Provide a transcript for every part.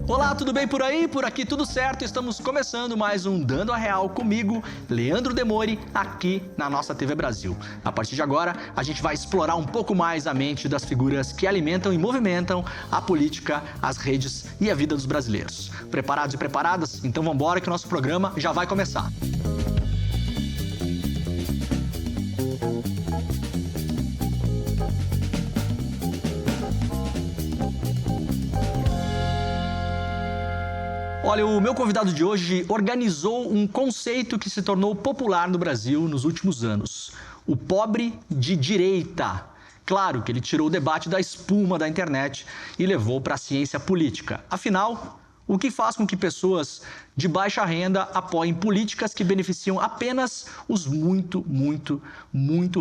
Olá, tudo bem por aí? Por aqui tudo certo? Estamos começando mais um Dando a Real comigo, Leandro Demori, aqui na nossa TV Brasil. A partir de agora, a gente vai explorar um pouco mais a mente das figuras que alimentam e movimentam a política, as redes e a vida dos brasileiros. Preparados e preparadas? Então vamos embora que o nosso programa já vai começar. Olha, o meu convidado de hoje organizou um conceito que se tornou popular no Brasil nos últimos anos: o pobre de direita. Claro que ele tirou o debate da espuma da internet e levou para a ciência política. Afinal, o que faz com que pessoas de baixa renda apoiem políticas que beneficiam apenas os muito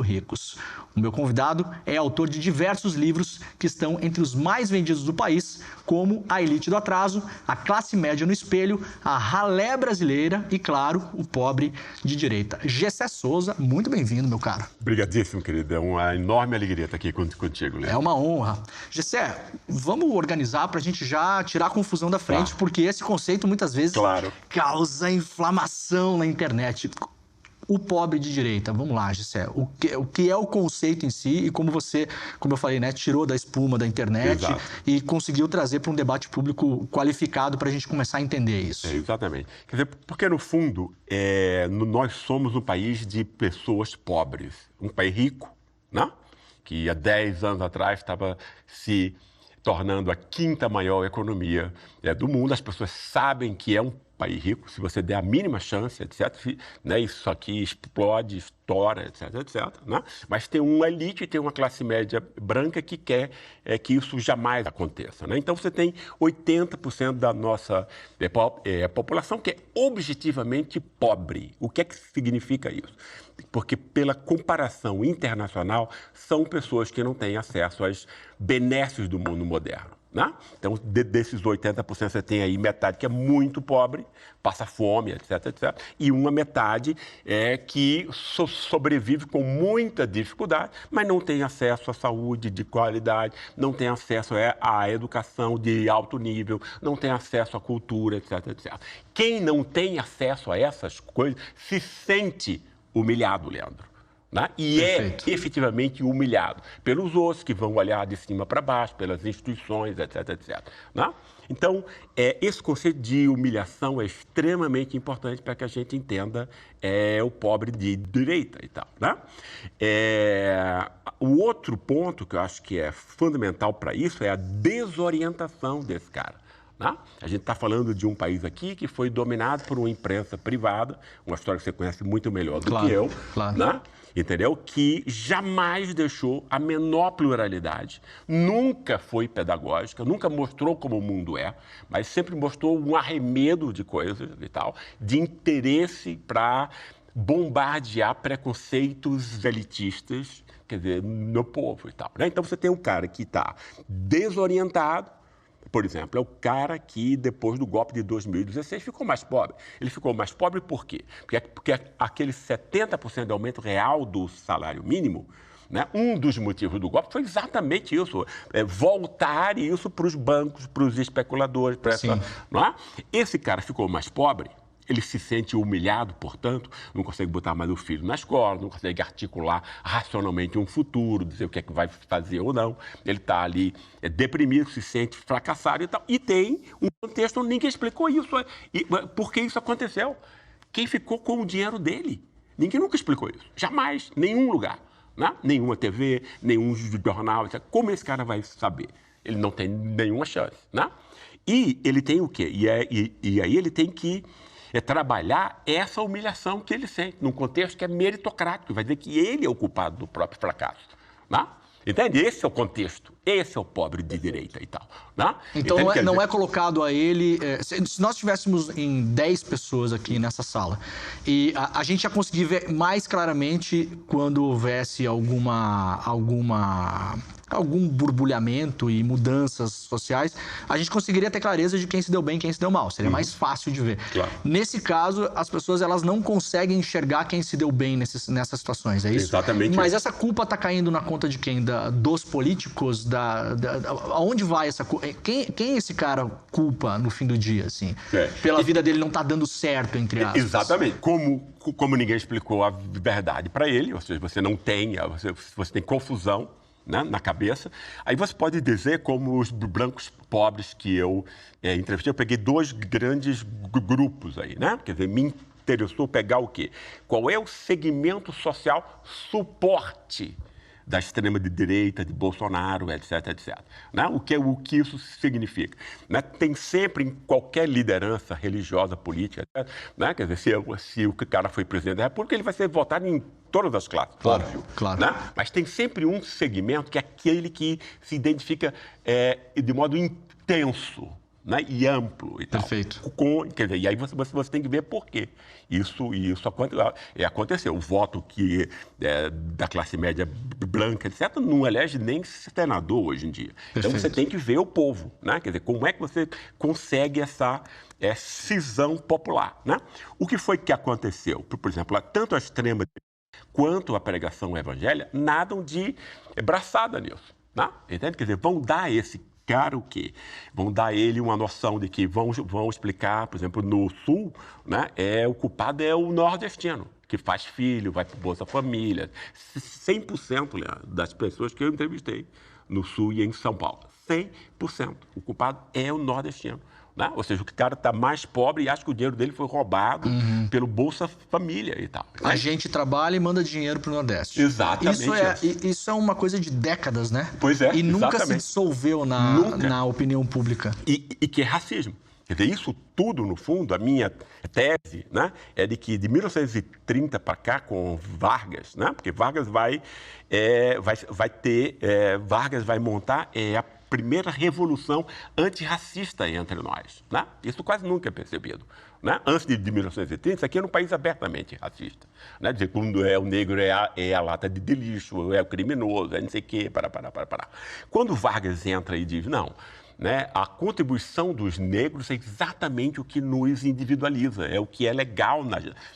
ricos? O meu convidado é autor de diversos livros que estão entre os mais vendidos do país, como A Elite do Atraso, A Classe Média no Espelho, A Ralé Brasileira e, claro, O Pobre de Direita. Gessé Souza, muito bem-vindo, meu caro. Obrigadíssimo, querido. É uma enorme alegria estar aqui contigo, Léo. É uma honra. Gessé, vamos organizar para a gente já tirar a confusão da frente, porque esse conceito muitas vezes causa inflamação na internet. O pobre de direita, vamos lá, Gessé. O que é o conceito em si e como você, como eu falei, né, tirou da espuma da internet. Exato. E conseguiu trazer para um debate público qualificado para a gente começar a entender isso. Exatamente. Quer dizer, porque no fundo, nós somos um país de pessoas pobres. Um país rico, né? Que há 10 anos atrás estava se tornando a 5ª maior economia do mundo. As pessoas sabem que é um país rico, se você der a mínima chance, etc., né, isso aqui explode, estoura, etc., né? Mas tem uma elite, tem uma classe média branca que quer que isso jamais aconteça, né? Então você tem 80% da nossa população que é objetivamente pobre. O que é que significa isso? Porque pela comparação internacional, são pessoas que não têm acesso às benesses do mundo moderno. Né? Então, desses 80%, você tem aí metade que é muito pobre, passa fome, etc., e uma metade que sobrevive com muita dificuldade, mas não tem acesso à saúde de qualidade, não tem acesso à educação de alto nível, não tem acesso à cultura, etc. Quem não tem acesso a essas coisas se sente humilhado, Leandro. Né? E Perfeito. É efetivamente humilhado pelos outros que vão olhar de cima para baixo, pelas instituições, etc. Né? Então, esse conceito de humilhação é extremamente importante para que a gente entenda o pobre de direita e tal. Né? O outro ponto que eu acho que é fundamental para isso é a desorientação desse cara. Né? A gente está falando de um país aqui que foi dominado por uma imprensa privada, uma história que você conhece muito melhor do que eu, né? Entendeu? Que jamais deixou a menor pluralidade, nunca foi pedagógica, nunca mostrou como o mundo é, mas sempre mostrou um arremedo de coisas e tal, de interesse para bombardear preconceitos elitistas, quer dizer, no povo e tal. Né? Então você tem um cara que está desorientado. Por exemplo, é o cara que, depois do golpe de 2016, ficou mais pobre. Ele ficou mais pobre por quê? Porque aquele 70% de aumento real do salário mínimo, né, um dos motivos do golpe foi exatamente isso, voltar isso para os bancos, para os especuladores. Não é? Esse cara ficou mais pobre. Ele se sente humilhado, portanto, não consegue botar mais o filho na escola, não consegue articular racionalmente um futuro, dizer o que é que vai fazer ou não. Ele está ali deprimido, se sente fracassado e tal. E tem um contexto onde ninguém explicou isso. Por que isso aconteceu? Quem ficou com o dinheiro dele? Ninguém nunca explicou isso. Jamais, nenhum lugar. Né? Nenhuma TV, nenhum jornal. Etc. Como esse cara vai saber? Ele não tem nenhuma chance. Né? E ele tem o quê? E aí ele tem que trabalhar essa humilhação que ele sente, num contexto que é meritocrático, vai dizer que ele é o culpado do próprio fracasso. Né? Entende? Esse é o contexto, esse é o pobre de direita e tal. Né? Então não é colocado a ele... se nós estivéssemos em 10 pessoas aqui nessa sala, e a gente ia conseguir ver mais claramente quando houvesse alguma algum borbulhamento e mudanças sociais, a gente conseguiria ter clareza de quem se deu bem e quem se deu mal. Seria mais fácil de ver. Claro. Nesse caso, as pessoas elas não conseguem enxergar quem se deu bem nessas situações, é isso? Exatamente. Mas essa culpa está caindo na conta de quem? Dos políticos? Aonde vai essa culpa? Quem esse cara culpa no fim do dia, assim? Pela vida dele não tá dando certo, entre aspas. Exatamente. Como ninguém explicou a verdade para ele, ou seja, você não tem, você tem confusão, né, na cabeça. Aí você pode dizer, como os brancos pobres que eu entrevistei, eu peguei 2 grandes grupos aí, né? Quer dizer, me interessou pegar o quê? Qual é o segmento social suporte da extrema-direita, de Bolsonaro, etc, etc. Né? O que isso significa? Né? Tem sempre, em qualquer liderança religiosa, política, né? Quer dizer, se o cara foi presidente da República, ele vai ser votado em todas as classes, claro, óbvio. Claro. Né? Mas tem sempre um segmento que é aquele que se identifica de modo intenso, né, e amplo e tal. Perfeito. Quer dizer, e aí você tem que ver por quê. Isso aconteceu. O voto da classe média branca, etc., não elege nem senador hoje em dia. Perfeito. Então você tem que ver o povo, né? Quer dizer, como é que você consegue essa cisão popular, né? O que foi que aconteceu? Por exemplo, tanto a extrema quanto a pregação evangélica nadam de braçada nisso, né? Entende? Quer dizer, vão dar esse cara o quê? Vão dar a ele uma noção de que vão explicar, por exemplo, no Sul, né, o culpado é o nordestino, que faz filho, vai para o Bolsa Família. 100% das pessoas que eu entrevistei no Sul e em São Paulo, 100%. O culpado é o nordestino. Né? Ou seja, o cara está mais pobre e acha que o dinheiro dele foi roubado pelo Bolsa Família e tal. A gente trabalha e manda dinheiro para o Nordeste. Exatamente. Isso é uma coisa de décadas, né? Pois é, e nunca exatamente. se dissolveu na opinião pública. E que é racismo. Quer dizer, isso tudo, no fundo, a minha tese, né, é de que de 1930 para cá, com Vargas, né, porque Vargas vai montar a primeira revolução antirracista entre nós. Né? Isso quase nunca é percebido. Né? Antes de 1930, isso aqui era um país abertamente racista. Né? Dizer, quando o negro é a lata de lixo, é o criminoso, é não sei o quê, pará. Quando Vargas entra e diz, não, né, a contribuição dos negros é exatamente o que nos individualiza, é o que é legal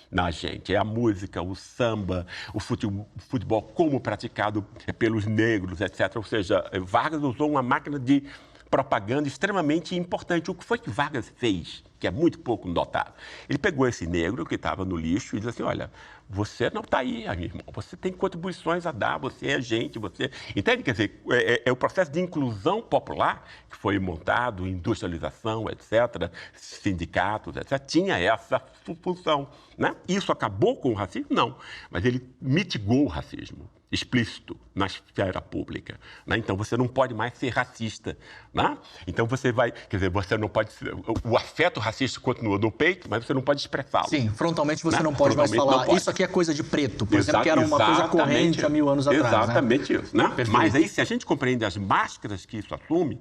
na gente, é a música, o samba, o futebol como praticado pelos negros, etc. Ou seja, Vargas usou uma máquina de propaganda extremamente importante. O que foi que Vargas fez, que é muito pouco notado? Ele pegou esse negro que estava no lixo e disse assim, olha, você não está aí, meu irmão, você tem contribuições a dar, você é gente, você... Entende? Quer dizer, é o processo de inclusão popular que foi montado, industrialização, etc., sindicatos, etc., tinha essa função. Né? Isso acabou com o racismo? Não, mas ele mitigou o racismo explícito na esfera pública. Né? Então, você não pode mais ser racista. Né? Então, você não pode... O afeto racista continua no peito, mas você não pode expressá-lo. Sim, frontalmente você não pode mais falar, isso aqui é coisa de preto, por exemplo, que era uma coisa corrente há 1000 anos atrás. Exatamente, né? Isso. Né? Mas aí, se a gente compreende as máscaras que isso assume,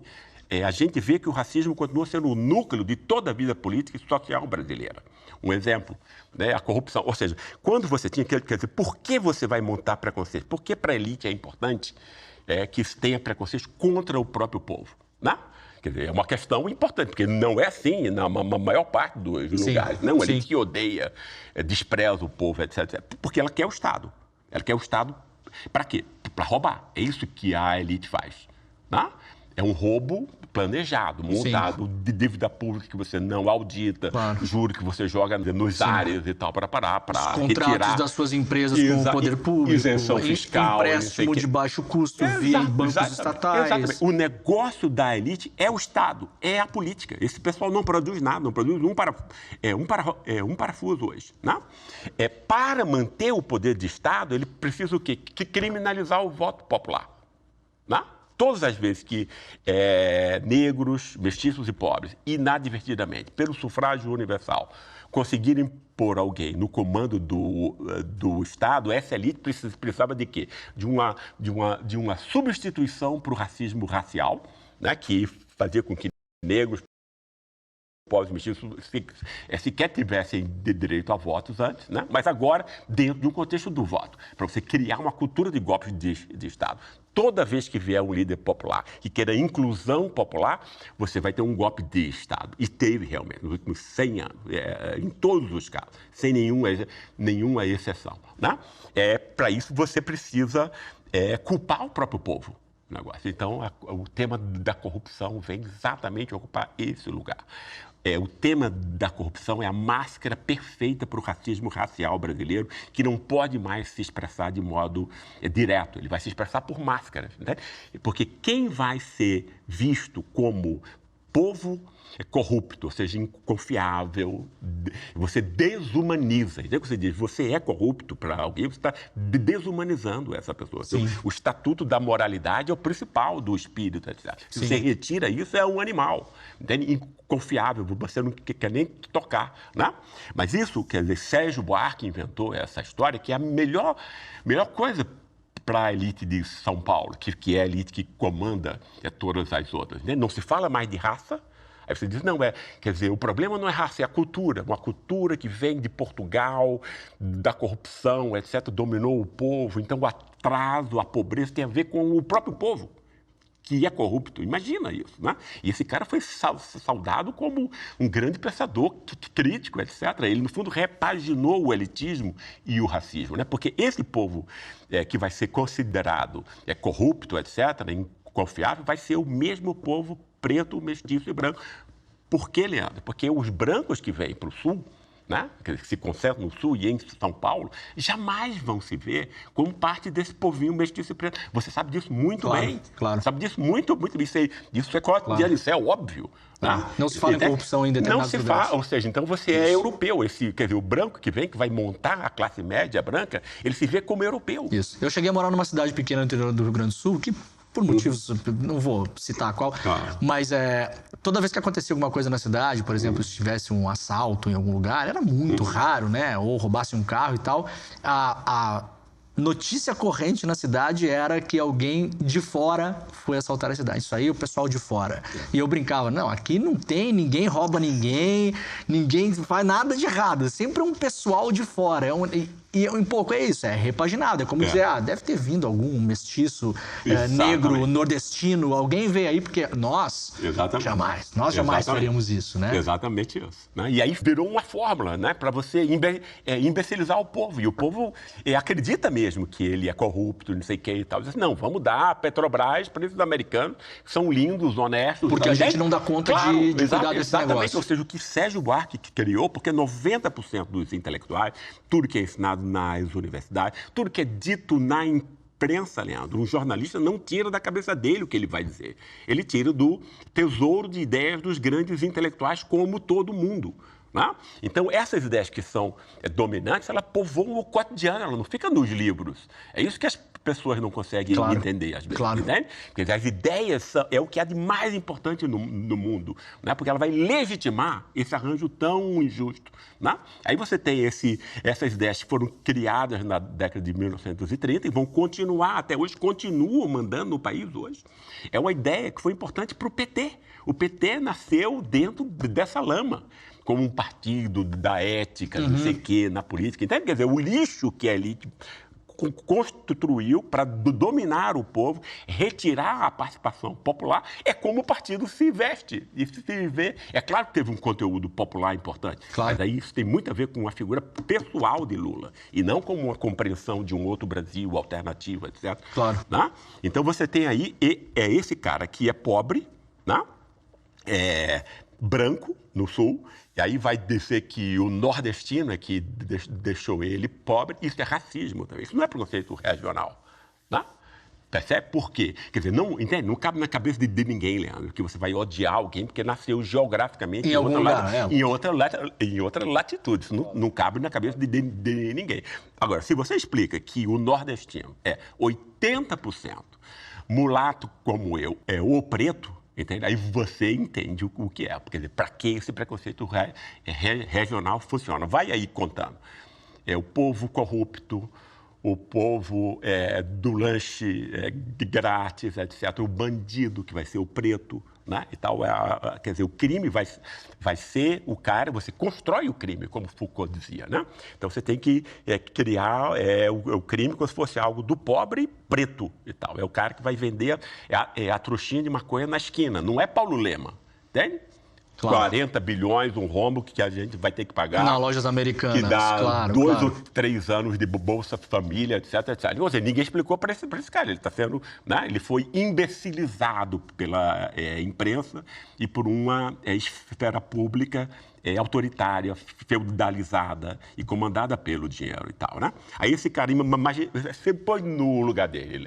a gente vê que o racismo continua sendo o núcleo de toda a vida política e social brasileira. Um exemplo, né, a corrupção. Ou seja, quando você tinha... Quer dizer, por que você vai montar preconceito? Por que para a elite é importante que tenha preconceito contra o próprio povo? Né? Quer dizer, é uma questão importante, porque não é assim na maior parte dos lugares. Não, a elite que odeia, despreza o povo, etc. Porque ela quer o Estado. Ela quer o Estado para quê? Para roubar. É isso que a elite faz. Né? É um roubo planejado, montado, de dívida pública que você não audita, juro que você joga nos ares e tal, para os contratos retirar das suas empresas com o poder público, isenção fiscal, empréstimo de baixo custo via bancos estatais. Exatamente. O negócio da elite é o Estado, é a política. Esse pessoal não produz nada, não produz um parafuso hoje. Né? Para manter o poder de Estado, ele precisa o quê? Que criminalizar o voto popular. Né? Todas as vezes que negros, mestiços e pobres, inadvertidamente, pelo sufrágio universal, conseguirem pôr alguém no comando do Estado, essa elite precisava de quê? De uma substituição para o racismo racial, né, que fazia com que negros, pobres, mestiços sequer tivessem direito a votos antes, né? Mas agora dentro de um contexto do voto, para você criar uma cultura de golpes de Estado. toda vez que vier um líder popular que queira inclusão popular, você vai ter um golpe de Estado. E teve realmente, nos últimos 100 anos, em todos os casos, sem nenhuma exceção. Né? Para isso, você precisa culpar o próprio povo. Negócio. Então, o tema da corrupção vem exatamente ocupar esse lugar. O tema da corrupção é a máscara perfeita para o racismo racial brasileiro, que não pode mais se expressar de modo direto. Ele vai se expressar por máscaras. Né? Porque quem vai ser visto como povo corrupto, ou seja, inconfiável, você desumaniza. Então, você diz, você é corrupto para alguém, você está desumanizando essa pessoa. Então, o estatuto da moralidade é o principal do espírito, etc. Se você retira isso, é um animal. Entende? Inconfiável, você não quer nem tocar. Né? Mas isso, quer dizer, Sérgio Buarque inventou essa história, que é a melhor coisa para a elite de São Paulo, que é a elite que comanda todas as outras. Né? Não se fala mais de raça. Aí você diz, não, quer dizer, o problema não é raça, é a cultura. Uma cultura que vem de Portugal, da corrupção, etc., dominou o povo. Então, o atraso, a pobreza tem a ver com o próprio povo, que é corrupto. Imagina isso, né? E esse cara foi saudado como um grande pensador crítico, etc. Ele, no fundo, repaginou o elitismo e o racismo, né? Porque esse povo que vai ser considerado corrupto, etc., inconfiável, vai ser o mesmo povo preto, mestiço e branco. Por que, Leandro? Porque os brancos que vêm para o Sul, né, que se concentram no Sul e em São Paulo, jamais vão se ver como parte desse povinho mestiço e preto. Você sabe disso muito bem. Claro. Sabe disso muito bem. Isso é cotidiano, isso é óbvio. Né? Não se fala em corrupção em determinados lugares. Não se fala, ou seja, então você é europeu. Quer dizer, o branco que vem, que vai montar a classe média branca, ele se vê como europeu. Isso. Eu cheguei a morar numa cidade pequena no interior do Rio Grande do Sul, que por motivos, não vou citar qual, mas toda vez que acontecia alguma coisa na cidade, por exemplo, se tivesse um assalto em algum lugar, era muito raro, né? Ou roubasse um carro e tal, a notícia corrente na cidade era que alguém de fora foi assaltar a cidade. Isso aí, o pessoal de fora. E eu brincava, não, aqui não tem, ninguém rouba ninguém faz nada de errado. Sempre um pessoal de fora. E um pouco é isso, é repaginado. É como dizer, deve ter vindo algum mestiço negro, nordestino, alguém veio aí, porque nós jamais faríamos isso, né? Exatamente isso. Né? E aí virou uma fórmula, né, para você imbecilizar o povo. E o povo acredita mesmo que ele é corrupto, não sei o que e tal. Diz, não, vamos dar a Petrobras para esses americanos, que são lindos, honestos. Porque a gente não dá conta de cuidar desse negócio. Ou seja, o que Sérgio Buarque criou, porque 90% dos intelectuais, tudo que é ensinado nas universidades, tudo que é dito na imprensa, Leandro, um jornalista não tira da cabeça dele o que ele vai dizer. Ele tira do tesouro de ideias dos grandes intelectuais, como todo mundo. Né? Então, essas ideias que são dominantes, elas povoam o cotidiano, ela não fica nos livros. É isso que as pessoas não conseguem entender, às vezes. Entende? Porque as ideias é o que há de mais importante no mundo, né? Porque ela vai legitimar esse arranjo tão injusto. Né? Aí você tem essas ideias que foram criadas na década de 1930 e vão continuar até hoje, continuam mandando no país hoje. É uma ideia que foi importante para o PT. O PT nasceu dentro dessa lama, como um partido da ética, não sei o quê, na política. Entende? Quer dizer, o lixo que a elite construiu para dominar o povo, retirar a participação popular, é como o partido se veste e se vê. É claro que teve um conteúdo popular importante, mas aí isso tem muito a ver com a figura pessoal de Lula e não com uma compreensão de um outro Brasil alternativo, etc. Né? Então você tem aí esse cara que é pobre, né? Branco no Sul, e aí vai dizer que o nordestino é que deixou ele pobre. Isso é racismo também, isso não é preconceito regional. Né? Percebe por quê? Quer dizer, não cabe na cabeça de ninguém, Leandro, que você vai odiar alguém porque nasceu geograficamente em outra latitude. Isso não cabe na cabeça de ninguém. Agora, se você explica que o nordestino é 80% mulato como eu, ou preto, entende? Aí você entende o que é. Quer dizer, para que esse preconceito regional funciona? Vai aí contando. O povo corrupto, o povo do lanche grátis, etc. O bandido, que vai ser o preto, né? E tal, quer dizer, o crime vai ser o cara, você constrói o crime, como Foucault dizia, né? Então você tem que criar o crime como se fosse algo do pobre preto e tal. É o cara que vai vender a trouxinha de maconha na esquina, não é Paulo Lema, entende? Claro. 40 bilhões, um rombo que a gente vai ter que pagar. Nas lojas americanas, que dá claro. 2 ou 3 anos de Bolsa Família, etc, etc. Ou seja, ninguém explicou para esse cara. Ele está sendo, né? Ele foi imbecilizado pela imprensa e por uma esfera pública autoritária, feudalizada e comandada pelo dinheiro e tal, né? Aí esse cara, mas você põe no lugar dele,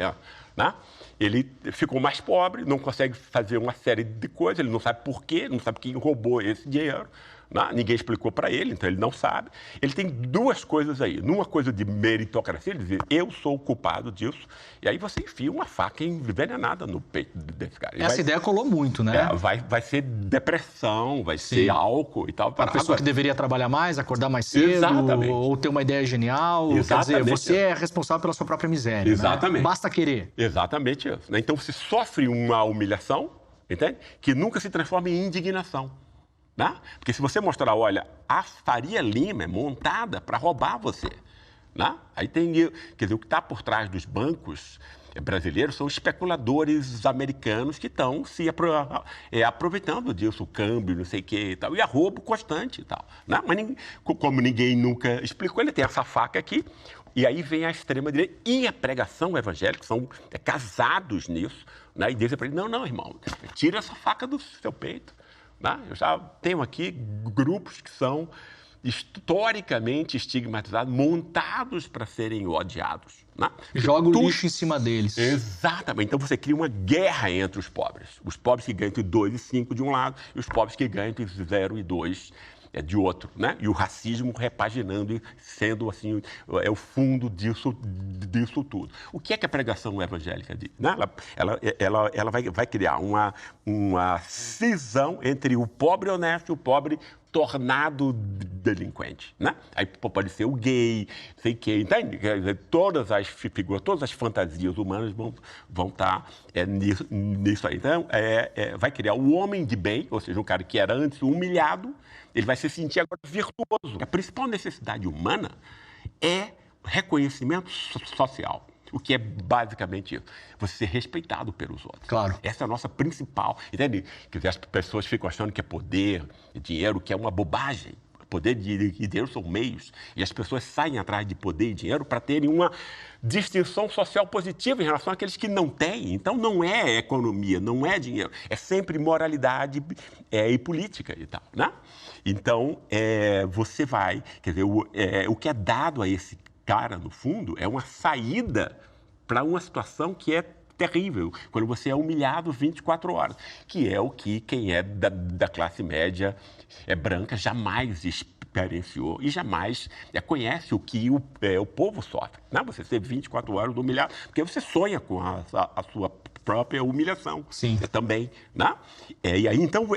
né? Ele ficou mais pobre, não consegue fazer uma série de coisas, ele não sabe por quê, não sabe quem roubou esse dinheiro, né? Ninguém explicou para ele, então ele não sabe. Ele tem 2 coisas aí. Numa coisa de meritocracia, ele diz, eu sou o culpado disso, e aí você enfia uma faca envenenada no peito desse cara. Essa ideia colou muito, né? Vai ser depressão, vai ser álcool e tal. A pessoa que deveria trabalhar mais, acordar mais cedo, Exatamente. Ou ter uma ideia genial. Exatamente. Quer dizer, você é responsável pela sua própria miséria. Exatamente. Né? Basta querer. Exatamente isso. Né? Então você sofre uma humilhação, entende? Que nunca se transforma em indignação. Né? Porque se você mostrar, olha, a Faria Lima é montada para roubar você. Né? Aí tem, quer dizer, o que está por trás dos bancos brasileiros são especuladores americanos que estão se aproveitando disso, o câmbio, não sei o que e tal, e a roubo constante e tal. Né? Mas como ninguém nunca explicou, ele tem essa faca aqui, e aí vem a extrema-direita e a pregação evangélica, são casados nisso, né? E dizem para ele, não, irmão, tira essa faca do seu peito. Né? Eu já tenho aqui grupos que são historicamente estigmatizados, montados para serem odiados. Né? Joga o lixo em cima deles. Exatamente. Então você cria uma guerra entre os pobres. Os pobres que ganham entre 2 e 5 de um lado e os pobres que ganham entre 0 e 2 de outro, né? E o racismo repaginando e sendo assim o fundo disso tudo. O que é que a pregação evangélica diz? Né? Ela vai criar uma cisão entre o pobre honesto e o pobre tornado delinquente, né? Aí pode ser o gay, sei que, entende? Todas as figuras, todas as fantasias humanas vão estar nisso aí. Então, vai criar o homem de bem, ou seja, um cara que era antes humilhado, ele vai se sentir agora virtuoso. A principal necessidade humana é reconhecimento social. O que é basicamente isso. Você ser respeitado pelos outros. Claro. Essa é a nossa principal. Entende? Quer dizer, as pessoas ficam achando que é poder, dinheiro, que é uma bobagem. Poder e dinheiro são meios. E as pessoas saem atrás de poder e dinheiro para terem uma distinção social positiva em relação àqueles que não têm. Então, não é economia, não é dinheiro. É sempre moralidade e política e tal, né? Então, você vai... Quer dizer, o que é dado a esse cara, no fundo, é uma saída para uma situação que é terrível, quando você é humilhado 24 horas, que é o que quem é da classe média branca jamais experienciou e jamais conhece o que o povo sofre. Né? Você ser 24 horas humilhado, porque você sonha com a sua própria humilhação. Sim. Também. Né? E aí, então,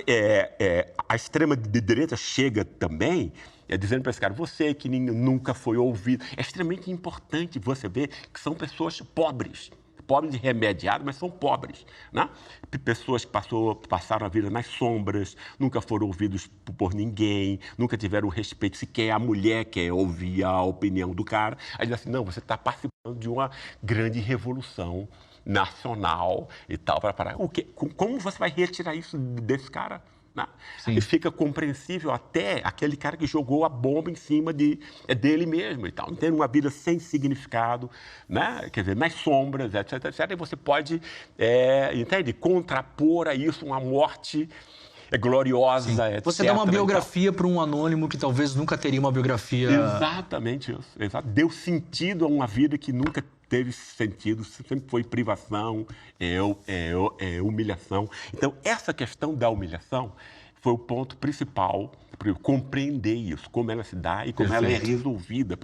a extrema-direita chega também dizendo para esse cara, você que nunca foi ouvido. É extremamente importante você ver que são pessoas pobres de remediado, mas são pobres, né? Pessoas que passaram a vida nas sombras, nunca foram ouvidos por ninguém, nunca tiveram respeito sequer. A mulher quer ouvir a opinião do cara. Aí diz assim, não, você está participando de uma grande revolução nacional e tal. Como você vai retirar isso desse cara? Né? E fica compreensível até aquele cara que jogou a bomba em cima dele mesmo e tal. Tem uma vida sem significado, né? Quer dizer, nas sombras, etc, etc. E você pode, entende? Contrapor a isso uma morte gloriosa, etc. Você dá uma biografia para um anônimo que talvez nunca teria uma biografia... Exatamente isso. Deu sentido a uma vida que nunca teve sentido, sempre foi privação, humilhação. Então, essa questão da humilhação foi o ponto principal para eu compreender isso, como ela se dá e como ela é resolvida.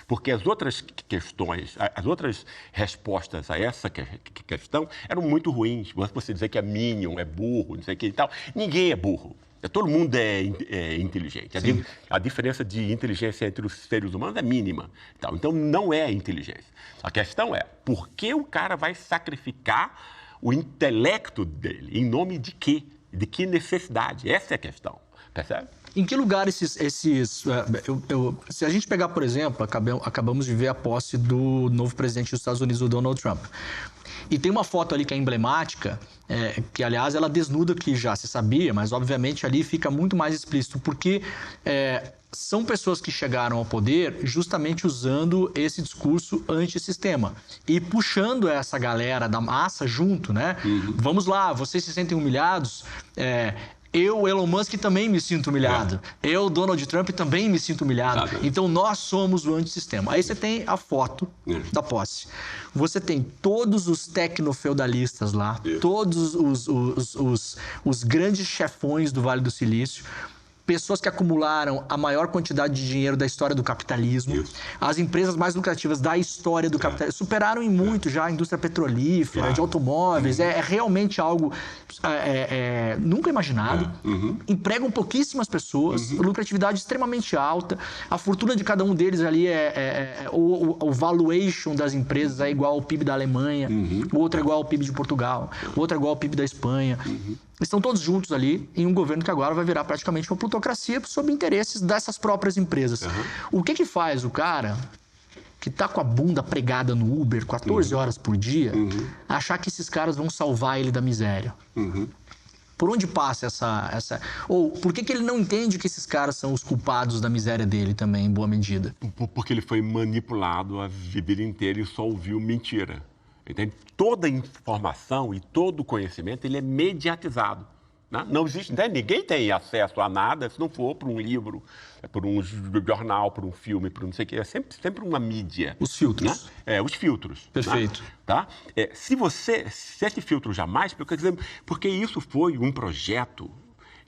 Porque as outras questões, as outras respostas a essa questão eram muito ruins. Você dizer que é minion, é burro, não sei o que e tal. Ninguém é burro. Todo mundo é inteligente. A diferença de inteligência entre os seres humanos é mínima. Então, não é inteligência. A questão é, por que o cara vai sacrificar o intelecto dele? Em nome de quê? De que necessidade? Essa é a questão, percebe? Em que lugar se a gente pegar, por exemplo, acabamos de ver a posse do novo presidente dos Estados Unidos, o Donald Trump. E tem uma foto ali que é emblemática, que, aliás, ela desnuda o que já se sabia, mas, obviamente, ali fica muito mais explícito, porque são pessoas que chegaram ao poder justamente usando esse discurso antissistema e puxando essa galera da massa junto, né? Vamos lá, vocês se sentem humilhados? Eu, Elon Musk, também me sinto humilhado. Eu, Donald Trump, também me sinto humilhado. Então, nós somos o antissistema. Aí você tem a foto da posse. Você tem todos os tecnofeudalistas lá, todos os grandes chefões do Vale do Silício, pessoas que acumularam a maior quantidade de dinheiro da história do capitalismo, as empresas mais lucrativas da história do capitalismo, superaram em muito já a indústria petrolífera, de automóveis, é realmente algo nunca imaginado, empregam pouquíssimas pessoas, lucratividade extremamente alta, a fortuna de cada um deles ali o valuation das empresas é igual ao PIB da Alemanha, o outro é igual ao PIB de Portugal, o outro é igual ao PIB da Espanha. Estão todos juntos ali em um governo que agora vai virar praticamente uma plutocracia sob interesses dessas próprias empresas. O que faz o cara que está com a bunda pregada no Uber 14 horas por dia achar que esses caras vão salvar ele da miséria? Por onde passa essa... Ou por que ele não entende que esses caras são os culpados da miséria dele também, em boa medida? Porque ele foi manipulado a vida inteira e só ouviu mentira. Entende? Toda informação e todo conhecimento ele é mediatizado. Né? Não existe, né? Ninguém tem acesso a nada se não for por um livro, por um jornal, por um filme, por não sei o quê. É sempre uma mídia. Os filtros. Né? Os filtros. Perfeito. Né? Tá? Se esse filtro jamais... Porque isso foi um projeto,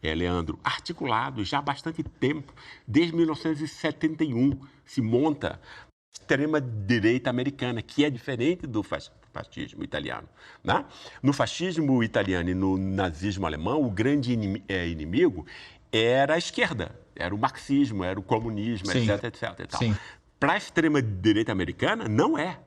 Leandro, articulado já há bastante tempo. Desde 1971 se monta a extrema-direita americana, que é diferente do fascismo italiano. Né? No fascismo italiano e no nazismo alemão, o grande inimigo era a esquerda, era o marxismo, era o comunismo, etc. E tal. Para a extrema-direita americana, não é.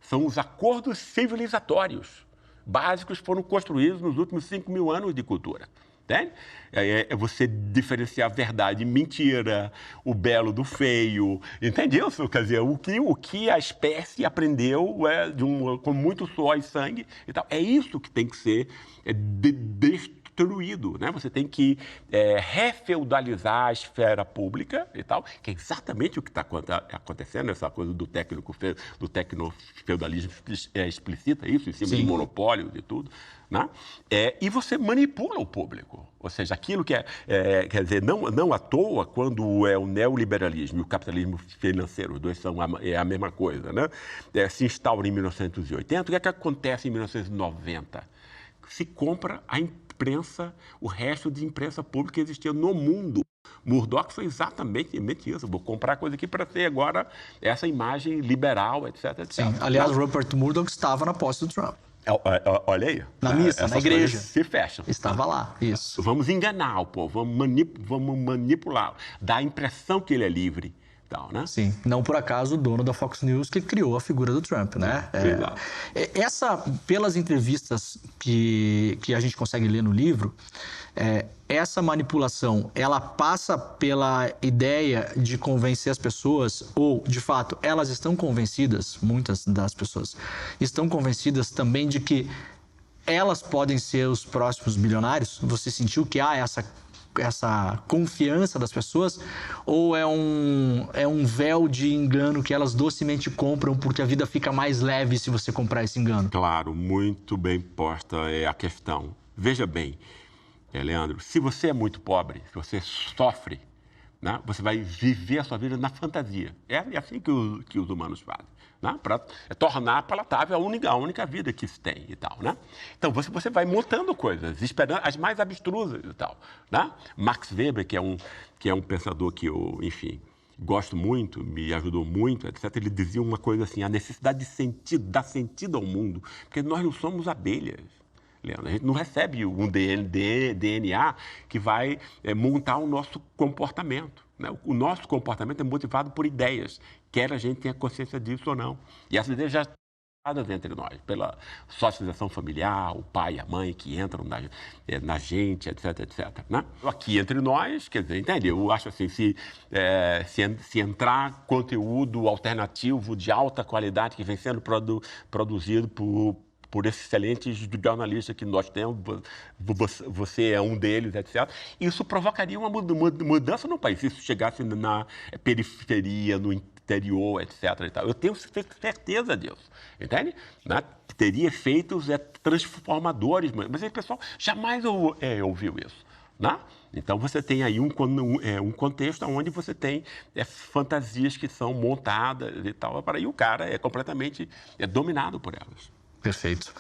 São os acordos civilizatórios básicos que foram construídos nos últimos 5.000 anos de cultura. Entende? É você diferenciar verdade e mentira, o belo do feio, entende isso? Quer dizer, o que a espécie aprendeu com muito suor e sangue e tal. É isso que tem que ser destruído, né? Você tem que refeudalizar a esfera pública e tal, que é exatamente o que está acontecendo, essa coisa do tecnofeudalismo explicita isso, em cima de monopólios e tudo. Né? E você manipula o público. Ou seja, aquilo que quer dizer, não à toa, quando é o neoliberalismo e o capitalismo financeiro, os dois são a mesma coisa, né? Se instaura em 1980, o que acontece em 1990? Se compra a imprensa, o resto de imprensa pública que existia no mundo. Murdoch foi exatamente isso. Vou comprar coisa aqui para ter agora essa imagem liberal, etc. Sim. Aliás, Rupert Murdoch estava na posse do Trump. Olha aí. Na missa, na igreja. Se fecham. Estava lá, isso. Vamos enganar o povo, vamos manipulá-lo. Dar a impressão que ele é livre. Tal, né? Sim, não por acaso o dono da Fox News que criou a figura do Trump, né? Pelas entrevistas que a gente consegue ler no livro, essa manipulação, ela passa pela ideia de convencer as pessoas, ou, de fato, elas estão convencidas, muitas das pessoas, estão convencidas também de que elas podem ser os próximos bilionários? Você sentiu que há essa confiança das pessoas, ou é um véu de engano que elas docemente compram porque a vida fica mais leve se você comprar esse engano? Claro, muito bem posta é a questão. Veja bem, Leandro, se você é muito pobre, se você sofre, né, você vai viver a sua vida na fantasia. É assim que os humanos fazem. Né? Para tornar palatável a única vida que se tem e tal, né? Então, você vai montando coisas, esperando as mais abstrusas e tal, né? Max Weber, que é um pensador que eu, enfim, gosto muito, me ajudou muito, etc. Ele dizia uma coisa assim, a necessidade de sentido, dar sentido ao mundo, porque nós não somos abelhas. Leandro, a gente não recebe um DNA que vai montar o nosso comportamento. Né? O nosso comportamento é motivado por ideias, quer a gente tenha consciência disso ou não. E essas ideias já entre nós, pela socialização familiar, o pai e a mãe que entram na gente, etc, etc. Né? Aqui entre nós, quer dizer, entende? Eu acho assim, se entrar conteúdo alternativo de alta qualidade que vem sendo produzido por esses excelentes jornalistas que nós temos, você é um deles, etc. Isso provocaria uma mudança no país, se isso chegasse na periferia, no interior, etc. E tal. Eu tenho certeza disso, entende? Né? Teria efeitos transformadores, mas o pessoal jamais ouviu isso. Né? Então, você tem aí um contexto onde você tem fantasias que são montadas e tal, e o cara é completamente dominado por elas. Perfeito.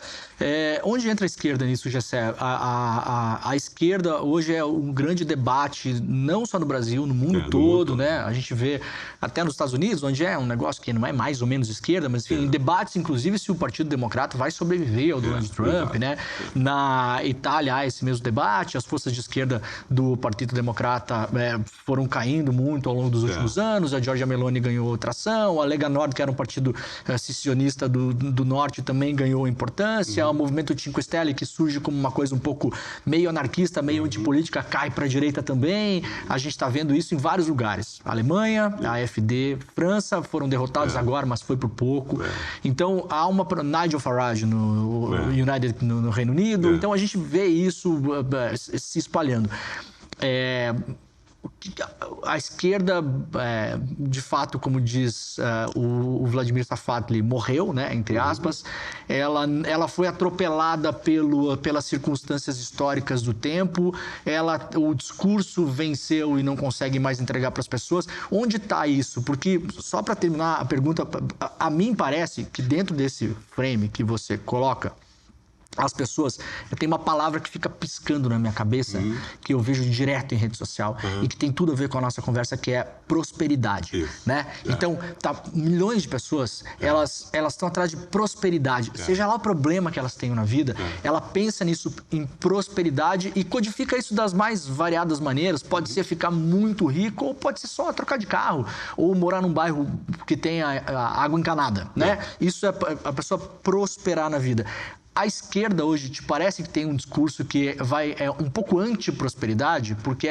Onde entra a esquerda nisso, Gessé? A esquerda hoje é um grande debate, não só no Brasil, no mundo todo, né? A gente vê até nos Estados Unidos, onde é um negócio que não é mais ou menos esquerda, mas enfim, em debates, inclusive, se o Partido Democrata vai sobreviver ao Donald Trump, né? Na Itália há esse mesmo debate, as forças de esquerda do Partido Democrata foram caindo muito ao longo dos últimos anos, a Giorgia Meloni ganhou tração, a Lega Nord, que era um partido secessionista do Norte, também ganhou importância, o movimento Cinque Stelle, que surge como uma coisa um pouco meio anarquista, meio antipolítica, cai para a direita também. A gente está vendo isso em vários lugares. A Alemanha, a AfD, França foram derrotados agora, mas foi por pouco. Então, há uma... Nigel Farage no United, no Reino Unido. Então, a gente vê isso se espalhando. A esquerda, de fato, como diz o Vladimir Safatli, morreu, né, entre aspas. Ela foi atropelada pelas circunstâncias históricas do tempo. O discurso venceu e não consegue mais entregar para as pessoas. Onde está isso? Porque, só para terminar a pergunta, a mim parece que dentro desse frame que você coloca, as pessoas... Tem uma palavra que fica piscando na minha cabeça, que eu vejo direto em rede social, e que tem tudo a ver com a nossa conversa, que é prosperidade, né? Então, milhões de pessoas, elas estão atrás de prosperidade. Seja lá o problema que elas tenham na vida, ela pensa nisso, em prosperidade, e codifica isso das mais variadas maneiras. Pode ser ficar muito rico, ou pode ser só trocar de carro, ou morar num bairro que tenha água encanada, né? Isso é a pessoa prosperar na vida. A esquerda hoje te parece que tem um discurso que é um pouco anti-prosperidade, porque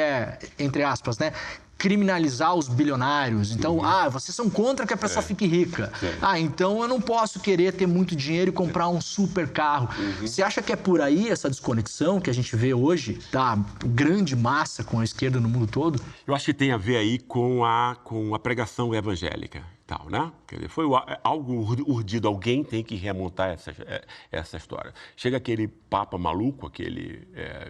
entre aspas, né, criminalizar os bilionários. Então, vocês são contra que a pessoa fique rica. Então eu não posso querer ter muito dinheiro e comprar um super carro. Você acha que é por aí essa desconexão que a gente vê hoje da grande massa com a esquerda no mundo todo? Eu acho que tem a ver aí com a pregação evangélica. Tal, né? Quer dizer, foi algo urdido, alguém tem que remontar essa história. Chega aquele papa maluco, aquele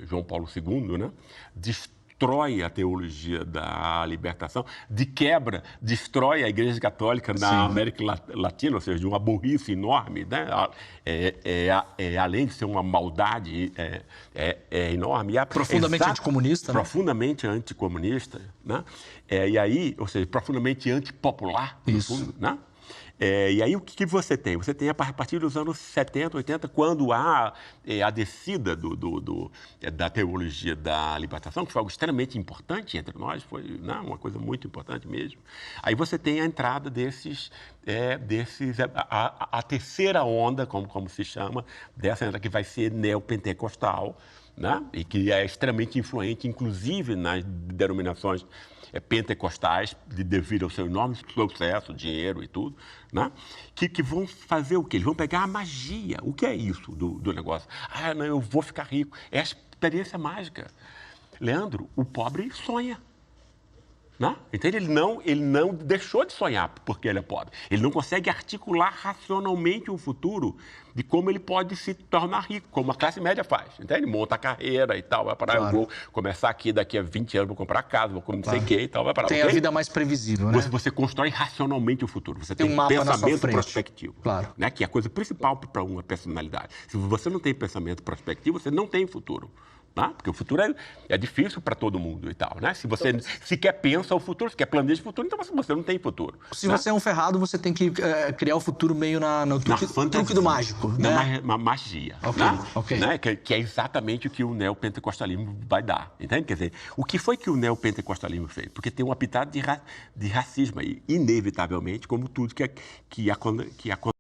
João Paulo II, né? Destrói a teologia da libertação, de quebra, destrói a Igreja Católica na América Latina, ou seja, de uma burrice enorme, né? Além de ser uma maldade enorme. Profundamente anticomunista, né? Profundamente anticomunista, né? E aí, ou seja, profundamente antipopular, no fundo, né? E aí, o que você tem? Você tem, a partir dos anos 70, 80, quando há a descida da teologia da libertação, que foi algo extremamente importante entre nós, foi, né, uma coisa muito importante mesmo. Aí você tem a entrada a terceira onda, como se chama, dessa onda que vai ser neopentecostal, né? E que é extremamente influente, inclusive nas denominações pentecostais, devido ao seu enorme sucesso, dinheiro e tudo, né? Que vão fazer o quê? Eles vão pegar a magia. O que é isso do negócio? Não, eu vou ficar rico. É a experiência mágica. Leandro, o pobre sonha. Né? Então, ele não deixou de sonhar porque ele é pobre. Ele não consegue articular racionalmente um futuro de como ele pode se tornar rico, como a classe média faz. Então, ele monta a carreira e tal, vai parar, eu vou começar aqui, daqui a 20 anos vou comprar casa, vou não sei o quê e tal, vai parar. Tem a vida mais previsível, né? Você constrói racionalmente o futuro. Você tem um pensamento prospectivo. Claro. Né? Que é a coisa principal para uma personalidade. Se você não tem pensamento prospectivo, você não tem futuro. Né? Porque o futuro é difícil para todo mundo e tal, né? Se você sequer pensa o futuro, sequer planeja o futuro, então você não tem futuro. Se você é um ferrado, você tem que criar o futuro meio no truque do mágico. Né? Na magia. Né? Que é exatamente o que o neopentecostalismo vai dar. Entende? Quer dizer, o que foi que o neopentecostalismo fez? Porque tem uma pitada de racismo aí, inevitavelmente, como tudo que acontece